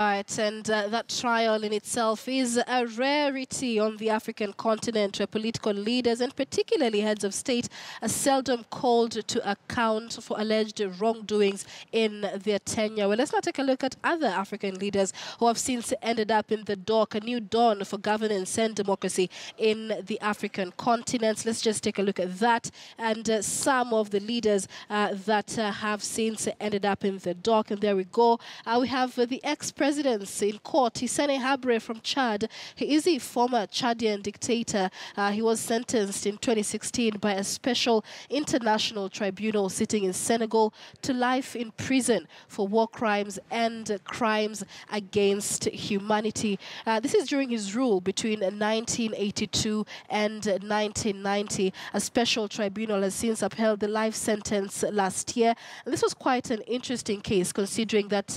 Right, and that trial in itself is a rarity on the African continent, where political leaders and particularly heads of state are seldom called to account for alleged wrongdoings in their tenure. Well, let's now take a look at other African leaders who have since ended up in the dock, a new dawn for governance and democracy in the African continent. Let's just take a look at that and some of the leaders that have since ended up in the dock. And there we go. We have the ex-president in court, Hissène Habré from Chad. He is a former Chadian dictator. He was sentenced in 2016 by a special international tribunal sitting in Senegal to life in prison for war crimes and crimes against humanity. This is during his rule between 1982 and 1990. A special tribunal has since upheld the life sentence last year. And this was quite an interesting case, considering that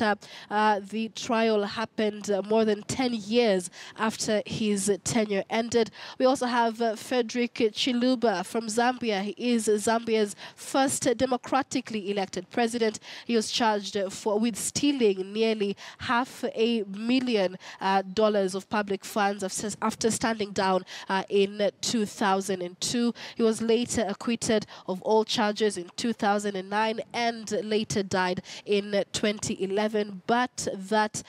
the trial happened more than 10 years after his tenure ended. We also have Frederick Chiluba from Zambia. He is Zambia's first democratically elected president. He was charged with stealing nearly $500,000 of public funds after standing down in 2002. He was later acquitted of all charges in 2009 and later died in 2011. But that,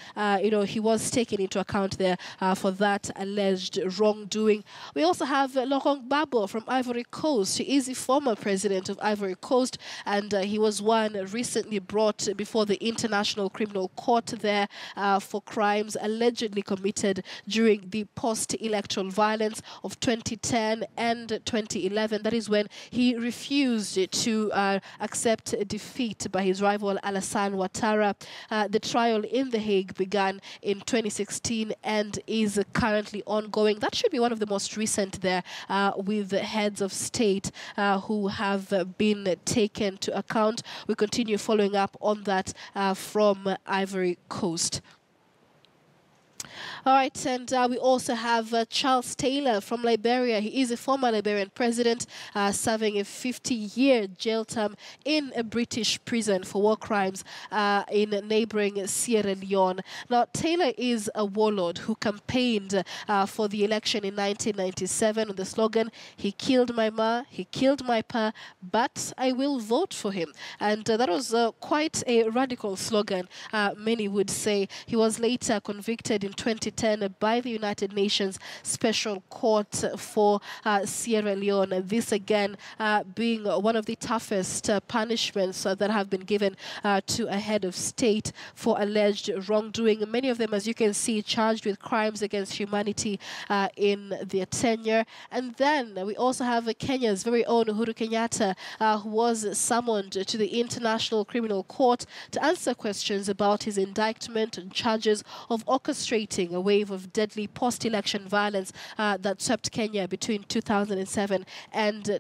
he was taken into account there for that alleged wrongdoing. We also have Laurent Gbagbo from Ivory Coast. He is the former president of Ivory Coast, and he was one recently brought before the International Criminal Court there for crimes allegedly committed during the post-electoral violence of 2010 and 2011. That is when he refused to accept defeat by his rival Alassane Ouattara. The trial in The Hague began in 2016 and is currently ongoing. That should be one of the most recent there, with heads of state who have been taken to account. We continue following up on that from Ivory Coast. All right, and we also have Charles Taylor from Liberia. He is a former Liberian president serving a 50-year jail term in a British prison for war crimes in neighboring Sierra Leone. Now, Taylor is a warlord who campaigned for the election in 1997 with the slogan, "He killed my ma, he killed my pa, but I will vote for him." And that was quite a radical slogan, many would say. He was later convicted in 2010 by the United Nations Special Court for Sierra Leone. This again being one of the toughest punishments that have been given to a head of state for alleged wrongdoing. Many of them, as you can see, charged with crimes against humanity in their tenure. And then we also have Kenya's very own Uhuru Kenyatta, who was summoned to the International Criminal Court to answer questions about his indictment and charges of orchestrating a wave of deadly post-election violence that swept Kenya between 2007 and